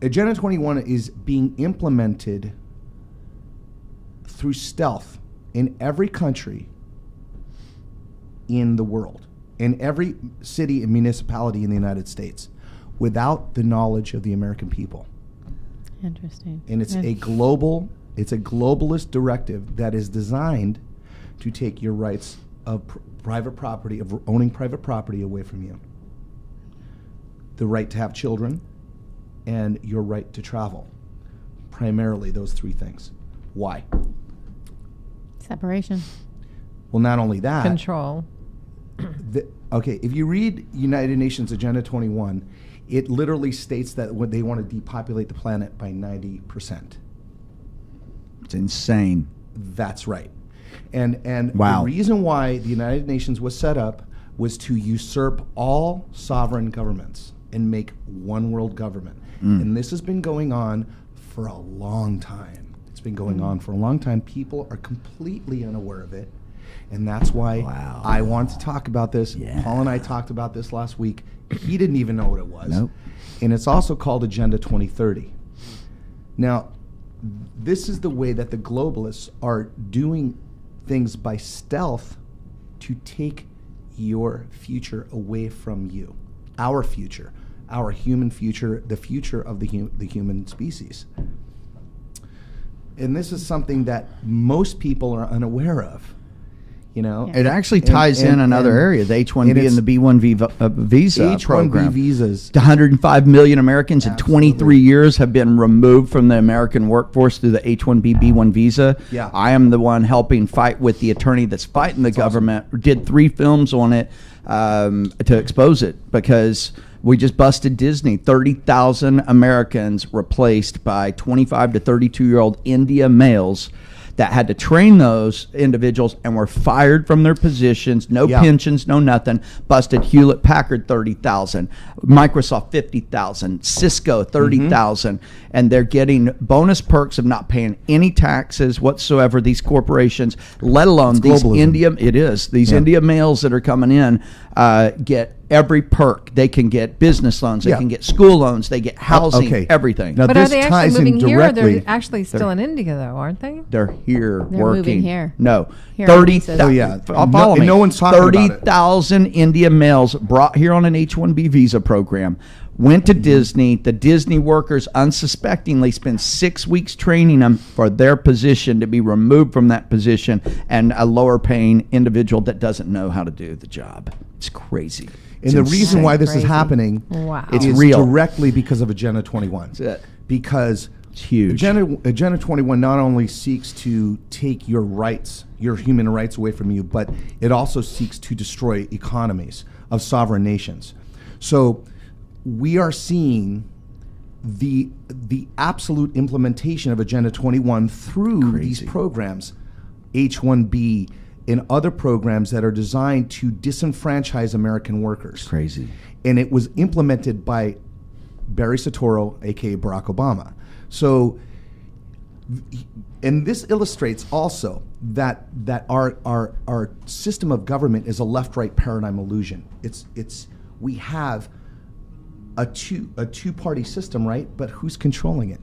Agenda 21 is being implemented through stealth in every country in the world, in every city and municipality in the United States, without the knowledge of the American people. Interesting. And it's Yeah. a globalist directive that is designed to take your rights of private property, of owning private property, away from you. The right to have children and your right to travel. Primarily those three things. Why? Separation. Well, not only that. Control. Okay, if you read United Nations Agenda 21, it literally states that they want to depopulate the planet by 90%. It's insane. That's right. And Wow. the reason why the United Nations was set up was to usurp all sovereign governments and make one world government. And this has been going on for a long time. It's been going on for a long time. People are completely unaware of it. And that's why Wow. I want to talk about this. Yeah. Paul and I talked about this last week. He didn't even know what it was. Nope. And it's also called Agenda 2030. Now, this is the way that the globalists are doing things by stealth to take your future away from you. Our future, our human future, the future of the human species. And this is something that most people are unaware of. You know, Yeah. It actually ties in another area, the H-1B and the B-1 visa H-1B program. visas. 105 million Americans in Absolutely. 23 years have been removed from the American workforce through the H-1B, B-1 visa. Yeah. I am the one helping fight with the attorney that's fighting the government. Did 3 films on it to expose it because we just busted Disney. 30,000 Americans replaced by 25 to 32-year-old India males that had to train those individuals and were fired from their positions, no Yeah. pensions, no nothing. Busted Hewlett Packard 30,000, Microsoft 50,000, Cisco 30,000, and they're getting bonus perks of not paying any taxes whatsoever. These corporations, let alone these globalism. India males that are coming in get every perk. They can get business loans, they Yeah. can get school loans, they get housing, okay. everything. Now, But are this they actually ties in moving here, or directly. they're actually still in India, though, aren't they? They're here They're working. moving here. No. Here on 30 visas. Oh, yeah. Follow No- me. no one's talking about it. 30,000 India males brought here on an H-1B visa program, went to Disney. The Disney workers unsuspectingly spent 6 weeks training them for their position to be removed from that position, and a lower paying individual that doesn't know how to do the job. It's crazy. And the reason why this is Crazy. happening Wow. It's is real. directly because of Agenda 21. That's it. Because It's huge. Agenda 21 not only seeks to take your rights, your human rights away from you, but it also seeks to destroy economies of sovereign nations. So we are seeing the absolute implementation of Agenda 21 through these Crazy. programs, H-1B, and other programs that are designed to disenfranchise American workers. Crazy. And it was implemented by Barry Soetoro, aka Barack Obama. So, and this illustrates also that our system of government is a left-right paradigm illusion. We have a two-party system, right? But who's controlling it?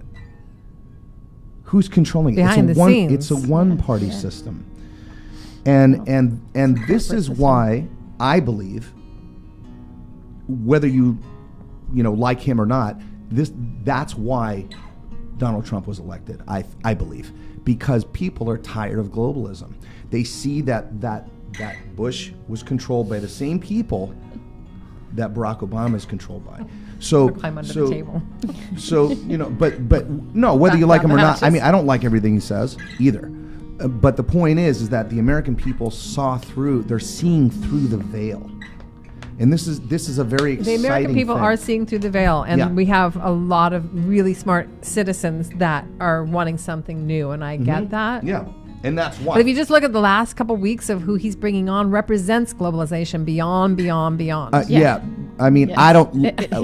who's controlling it? Behind the scenes. It's a one-party system, and this is why I believe, whether you like him or not, that's why Donald Trump was elected. I believe, because people are tired of globalism. They see that Bush was controlled by the same people that Barack Obama is controlled by. So climb under the table. So but no, whether you like him or not. I mean, I don't like everything he says either. But the point is that the American people they're seeing through the veil. And this is a very exciting The American people thing. are seeing through the veil, and we have a lot of really smart citizens that are wanting something new, and I get that. Yeah, and that's why. But if you just look at the last couple weeks of who he's bringing on, represents globalization beyond. Yeah. I mean, Yes. I don't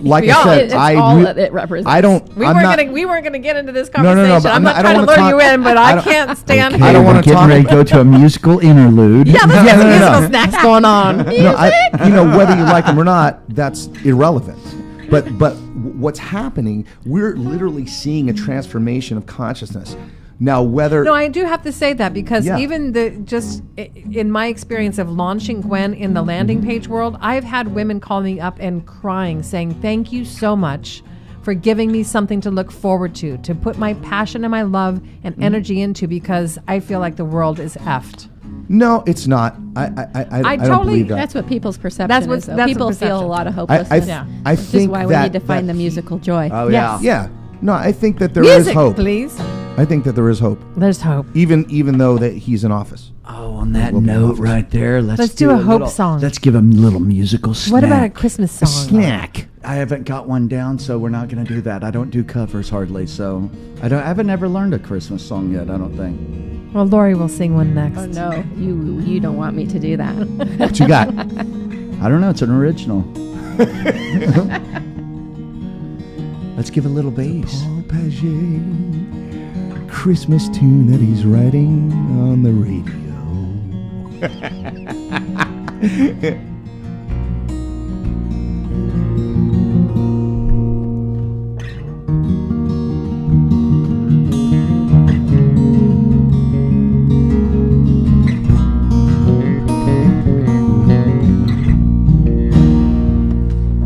like I Beyond. said. It's all that it represents. I don't. We weren't gonna get into this no, conversation. but I'm not I trying to don't wanna lure you talk- in, but I I don't- can't stand. Okay, I don't we're wanna getting talk- ready to go to a musical interlude. Yeah, let's get some musical no. snacks going on. No, whether you like him or not, that's irrelevant. But what's happening? We're literally seeing a transformation of consciousness. Now, whether No, I do have to say that because Yeah. even in my experience of launching Gwen in the landing page world, I've had women call me up and crying, saying, "Thank you so much for giving me something to look forward to put my passion and my love and energy into, because I feel like the world is effed." no, it's not. I don't totally- believe that. That's what people's perception That's what- is. Though. that's People what feel a perception. lot of I hopelessness. I Which is think why we that need to find that the musical joy. Oh Yes. Yeah. No, I think that there is Music, hope. please. I think that there is hope, There's hope. even though that he's in office. Oh, on that We'll be note off. right there, let's do a hope little- song. Let's give him a little musical snack. What about a Christmas song? snack? I haven't got one down, so we're not going to do that. I don't do covers hardly, so I haven't ever learned a Christmas song yet. I don't think. Well, Lori will sing one next. Oh no, you don't want me to do that. What you got? I don't know. It's an original. Let's give a little bass. Paul Paget, Christmas tune that he's writing on the radio.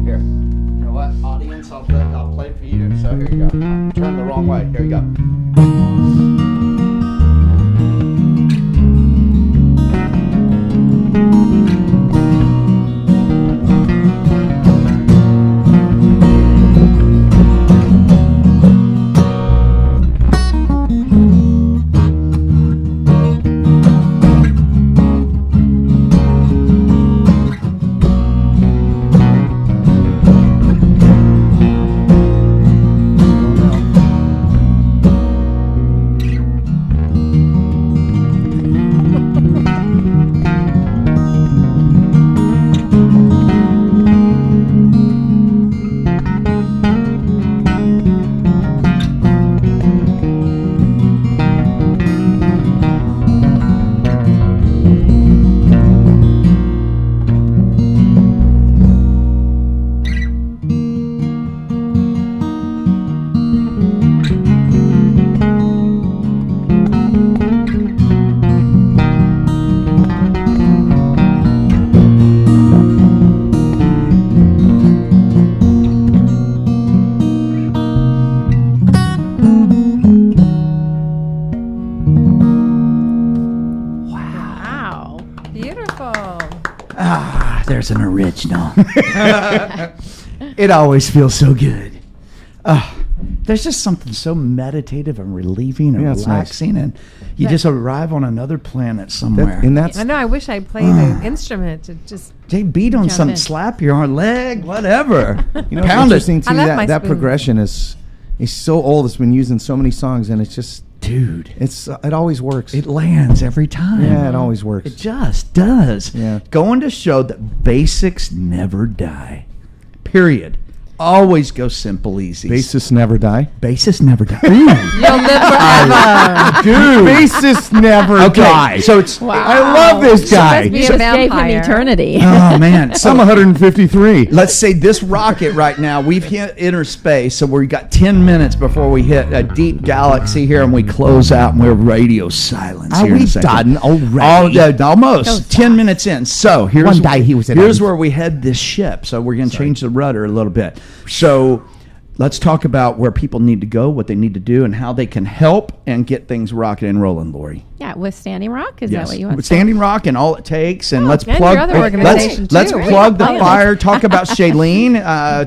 Here. You know what, audience? I'll play for you. So here you go. Turn the wrong way. Here you go. Wow. Beautiful. There's an original. It always feels so good. There's just something so meditative and relieving and Yeah, it's nice. relaxing, and you just arrive on another planet somewhere. And that's I know. I wish I played an instrument to just. They beat on Jump something, in. slap your leg, whatever. you know, it's Pound it. interesting too. I left my That spoon. progression is so old. It's been used in so many songs, and it's just Dude, it always works. it lands every time. Yeah, it always works. It just does. Yeah. Going to show that basics never die. Period. Always go simple, easy. Basis never die. Basis never die. You'll live forever. Dude, basis never die. So it's. I love this guy. Be You a just gave him vampire. eternity. Oh man! So I'm 153. let's say this rocket right now. We've hit inner space, so we got 10 minutes before we hit a deep galaxy here, and we close out, and we're radio silence. Are here in we a second. done already? Almost 10 minutes in. So here's One day he was at here's home. where we head this ship. So we're going to change the rudder a little bit. So let's talk about where people need to go, what they need to do, and how they can help and get things rocking and rolling, Lori. Yeah, with Standing Rock, is that what you want? With Standing Rock and all it takes, and let's and plug. your other organization, let's too, right? plug the Oh, yeah. fire. Talk about Shailene,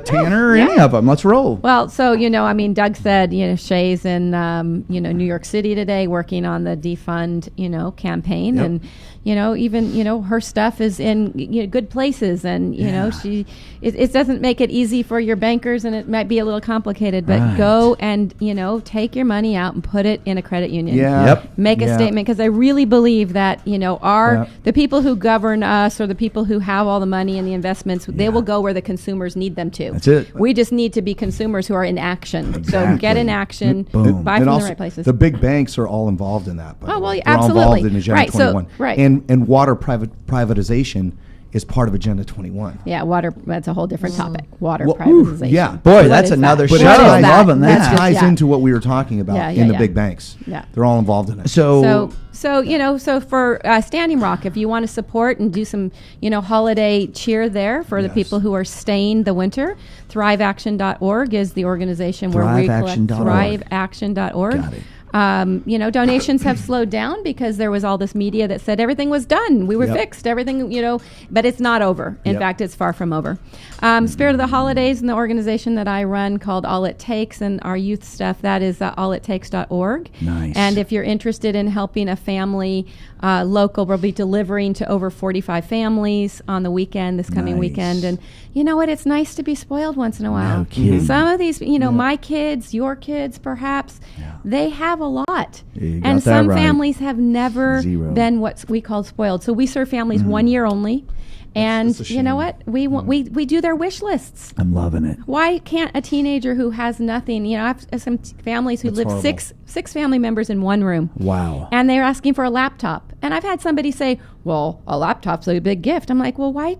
Tanner, any of them. Let's roll. Well, so, I mean, Doug said, Shay's in, New York City today working on the defund, campaign. Yep. And, even, her stuff is in good places. And, it doesn't make it easy for your bankers, and it might be a little complicated, but Right. go and, take your money out and put it in a credit union. Yeah. Yep. Make a Yeah. statement, because I really believe that the people who govern us, or the people who have all the money and the investments, they will go where the consumers need them to. That's it. We just need to be consumers who are in action. So Exactly. get in action, Boom. buy And from also, the right places. the big banks are all involved in that. By Oh, the well, way. yeah, They're all absolutely. involved in Agenda Right, so- 21. right. And water privatization is part of Agenda 21. Yeah, water, that's a whole different topic. Water Well, privatization. yeah. Boy, What that's is that? another But show. What is I'm that? loving That's that. It ties yeah. into what we were talking about Yeah, in the yeah. big banks. Yeah. They're all involved in it. So So for Standing Rock, if you want to support and do some, holiday cheer there for the Yes. people who are staying the winter, thriveaction.org is the organization where we collect. Thriveaction.org. Thriveaction.org. Got it. Donations have slowed down because there was all this media that said everything was done. We were Yep. fixed. Everything, but it's not over. In Yep. fact, it's far from over. Spirit of the Holidays and the organization that I run called All It Takes, and our youth stuff, that is allittakes.org. Nice. And if you're interested in helping a family local, we'll be delivering to over 45 families on the weekend, this coming Nice. weekend. And you know what? It's nice to be spoiled once in a while. No kidding. Some of these, my kids, your kids, perhaps, they have a lot. You got And that some right. families have never Zero. been what we call spoiled. So we serve families 1 year only. And that's a you know shame. what? We do their wish lists. I'm loving it. Why can't a teenager who has nothing, I have some families who That's live horrible. six family members in one room. Wow. And they're asking for a laptop. And I've had somebody say, well, a laptop's a big gift. I'm like, well, why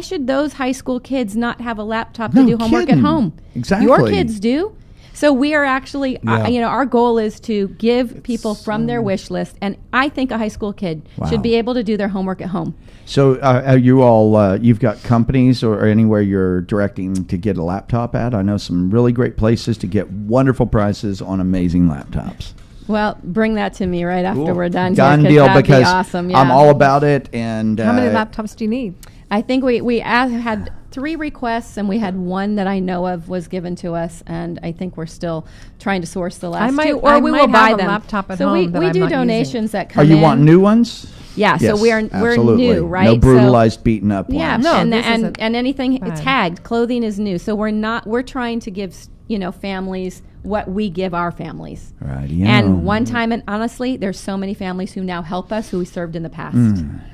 should those high school kids not have a laptop to No do homework kidding. at home? Exactly. Your kids do. So we are actually, Yeah. our goal is to give people from their wish list. And I think a high school kid Wow. should be able to do their homework at home. So are you all, you've got companies or anywhere you're directing to get a laptop at? I know some really great places to get wonderful prices on amazing laptops. Well, bring that to me right after we're done. Done here, 'cause deal, that'd be because awesome. Yeah. I'm all about it. And How many laptops do you need? I think we had 3 requests, and we had one that I know of was given to us, and I think we're still trying to source the last 2, or I we might will buy have a them. laptop at so home we that we I'm do not using. donations that Are come you in. wanting new ones? Yeah, so Yes, we're absolutely. new, right? No So- brutalized, beaten up ones. Yeah, No, and this and, isn't and anything bad. tagged clothing is new. So we're trying to give families what we give our families. Right. And one time, and honestly, there's so many families who now help us who we served in the past.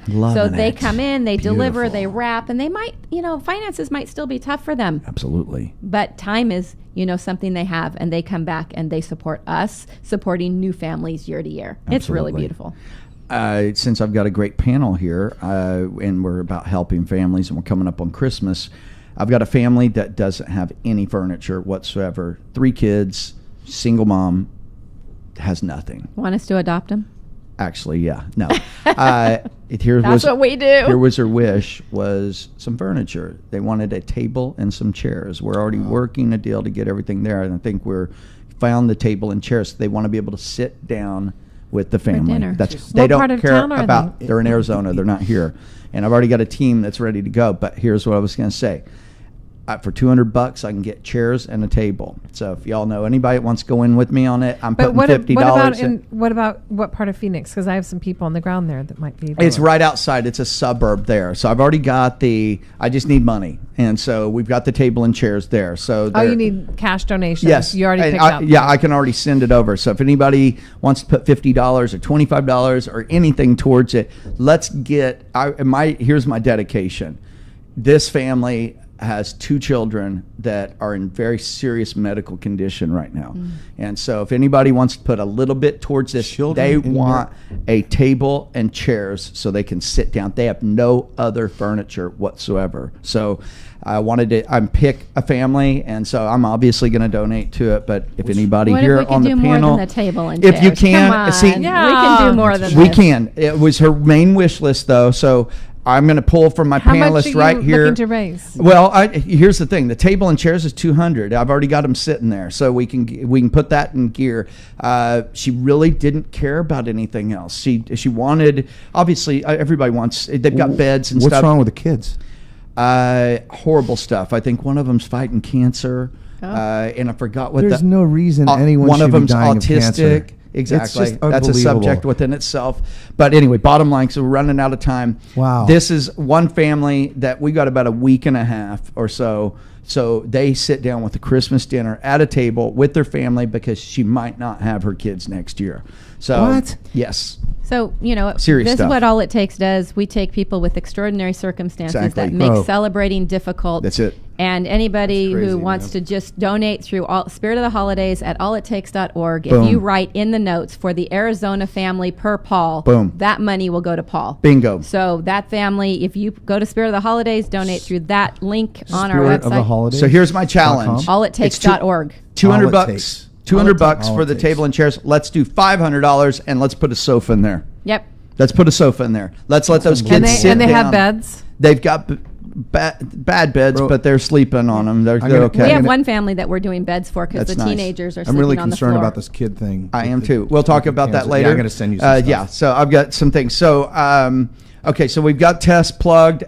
Loving So they it. come in, they deliver, Beautiful. they wrap, and they might, finances might still be tough for them. Absolutely. But time is, something they have, and they come back and they support us, supporting new families year to year. It's really Absolutely. beautiful. Since I've got a great panel here, and we're about helping families, and we're coming up on Christmas, I've got a family that doesn't have any furniture whatsoever. 3 kids, single mom, has nothing. Want us to adopt them? Actually, yeah, no. That's what we do. Here was her wish, was some furniture. They wanted a table and some chairs. We're already working a deal to get everything there, and I think we're found the table and chairs. They want to be able to sit down with the family. dinner. They What don't part of care town are about. they? They're in Arizona. They're not here, and I've already got a team that's ready to go. But here's what I was going to say. For $200, I can get chairs and a table. So if y'all know anybody that wants to go in with me on it, I'm But putting $50. what about what part of Phoenix? Because I have some people on the ground there that might be. It's right outside. It's a suburb there. So I've already got I just need money. And so we've got the table and chairs there. So Oh, you need cash donations. Yes. You already And picked up. Yeah, I can already send it over. So if anybody wants to put $50 or $25 or anything towards it, let's get, here's my dedication. This family has 2 children that are in very serious medical condition right now. And so if anybody wants to put a little bit towards this, they want a table and chairs so they can sit down. They have no other furniture whatsoever. So I wanted to pick a family, and so I'm obviously going to donate to it. But if anybody What here if we on can the do panel, more than the table and if you chairs? can, Come on. see, we can do more than we this. can. It was her main wish list, though. So I'm going to pull from my How much panelists are you right here. looking to raise? Well, here's the thing: the table and chairs is $200. I've already got them sitting there, so we can put that in gear. She really didn't care about anything else. She wanted, obviously, everybody wants. They've got beds and What's stuff. wrong with the kids? Horrible stuff. I think one of them's fighting cancer, and I forgot what. There's no reason anyone one should of be them's dying of autistic. cancer. Exactly. It's just That's a subject unbelievable. within itself. But anyway, bottom line, so we're running out of time. Wow. This is one family that we got about a week and a half or so. So they sit down with a Christmas dinner at a table with their family because she might not have her kids next year. So What? Yes. So, Serious this stuff. is what All It Takes does. We take people with extraordinary circumstances Exactly. that make Oh. celebrating difficult. That's it. And anybody That's crazy, who wants man. to just donate through Spirit of the Holidays at allittakes.org, Boom. if you write in the notes for the Arizona family per Paul, Boom. that money will go to Paul. Bingo. So that family, if you go to Spirit of the Holidays, donate through that link on our Spirit of the website. holidays. So here's my challenge. Allittakes.org. 200 All it bucks. takes. 200 All it bucks ta- all for it the takes. table and chairs. Let's do $500 and let's put a sofa in there. Yep. Let's put a sofa in there. Let's let those kids And they sit and they down. have beds. They've got bad beds, Bro. but they're sleeping on them. They're gonna- okay. We have one family that we're doing beds for because That's the nice. teenagers are I'm sleeping really on the concerned floor. about this kid thing. I am too. We'll talk about that Cancer. later. Yeah, I'm going to send you some stuff. Yeah, so I've got some things. So, okay, so we've got Tess plugged.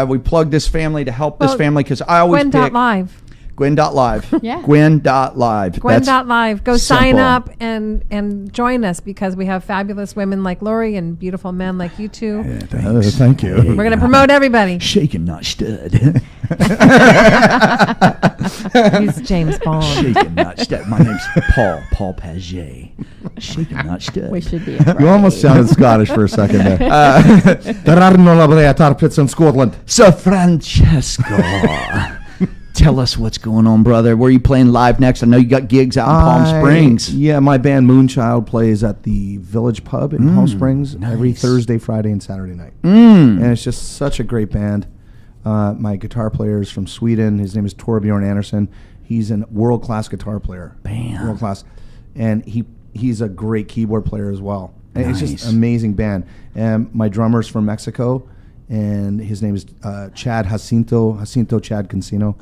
We plugged this family to help this Well, family because I always pick Gwen.live. Gwen.live. Yeah. Gwen.live. Gwen.live. Go sign simple. up and join us because we have fabulous women like Lori and beautiful men like you two. Thank you. We're going to promote everybody. Shaken, not stud. He's James Bond. Shaken, not stud. My name's Paul Paget. Shaken, not stud. We should be. You almost sounded Scottish for a second there. There are no lovely tarpits in Scotland. So, Francesco, tell us what's going on, brother. Where are you playing live next? I know you got gigs out in Palm Springs. Yeah, my band Moonchild plays at the Village Pub in Palm Springs every nice. Thursday, Friday, and Saturday night. And it's just such a great band. My guitar player is from Sweden. His name is Torbjörn Andersson. He's a world-class guitar player. Bam. World-class. And he's a great keyboard player as well. And it's Nice. just an amazing band. And my drummer's from Mexico, and his name is Chad Jacinto Chad Cancino.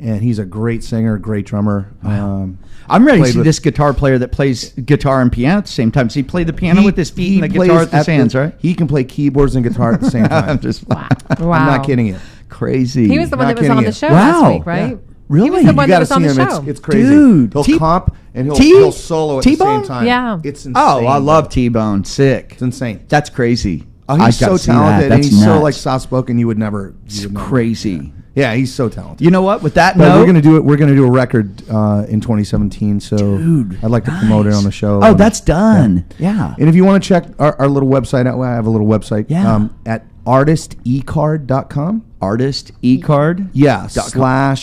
And he's a great singer, great drummer. I'm ready to played see with- this guitar player that plays guitar and piano at the same time. Does he play the piano with his feet and the plays guitar with his at the- hands, right? He can play keyboards and guitar at the same time. I'm just Wow. I'm not kidding you. crazy. He was the one Not that was on kidding the you. show Wow. last week, right? Yeah. Really? He was the You one You that got to was on see the him. show. It's crazy. Dude, He'll comp and he'll T- solo at the T-Bone? same time. Yeah. It's insane. Oh, I love T-Bone. Sick. It's insane. That's crazy. Oh, I he's gotta so see that. talented, and That's he's so nuts. like soft spoken. You would never. It's crazy. Yeah, he's so talented. You know what? With that But note, we're gonna do it. We're gonna do a record in 2017. So Dude, I'd like to promote it nice. on the show. Oh, And- that's done. Yeah. And if you want to check our little website out, I have a little website. Yeah. At artistecard.com. Artist eCard. Yeah. .com.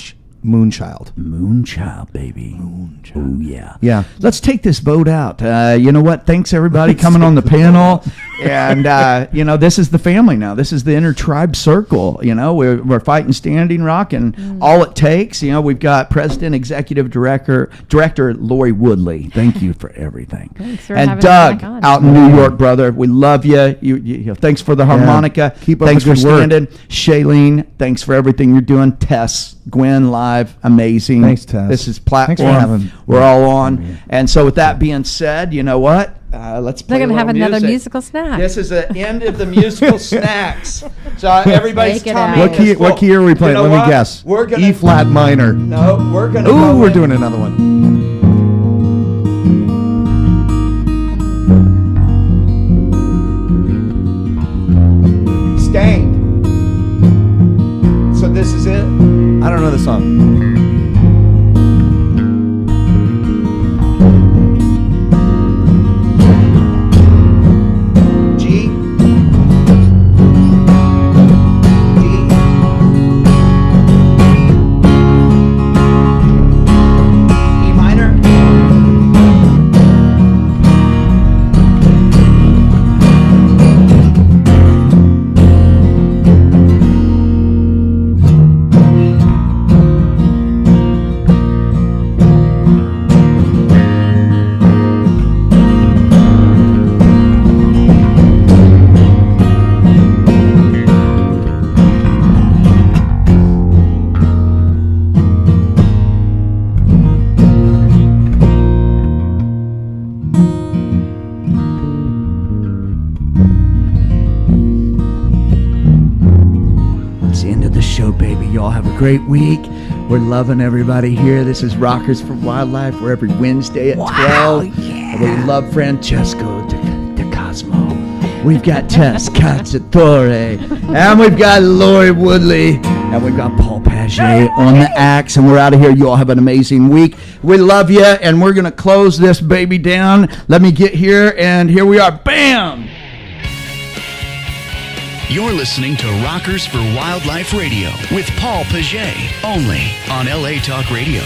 /Moonchild. Moonchild, baby. Moonchild. Oh, yeah. Yeah. Let's take this vote out. You know what? Thanks, everybody, coming on the panel. And, this is the family now. This is the inner tribe circle. We're fighting Standing Rock, and all it takes, we've got President, Executive Director Lori Woodley. Thank you for everything. Thanks for and having us Doug, back on. out in New York, brother. We love you. You thanks for the harmonica. Keep up Thanks the for good work. standing. Shailene, thanks for everything you're doing. Tess, Gwen, live, amazing. Thanks, Tess. This is Thanks for platform having- we're all on. And so with that being said, you know what? Let's play They're going to a have little another music. musical snack. This is the end of the musical snacks. So everybody's Take it tummy out. is What full. key are we playing? You know Let me what? guess. We're gonna E flat minor. No, we're gonna. Ooh, go we're in. doing another one. Stained. So this is it. I don't know the song. G. G. y'all have a great week. We're loving everybody here. This is Rockers for Wildlife. We're every Wednesday at 12. Yeah. We love Francesco de Cosmo. We've got Tess Cacciatore. And we've got Lori Woodley. And we've got Paul Paget on the axe. And we're out of here. You all have an amazing week. We love you. And we're going to close this baby down. Let me get here. And here we are. Bam! You're listening to Rockers for Wildlife Radio with Paul Paget, only on LA Talk Radio.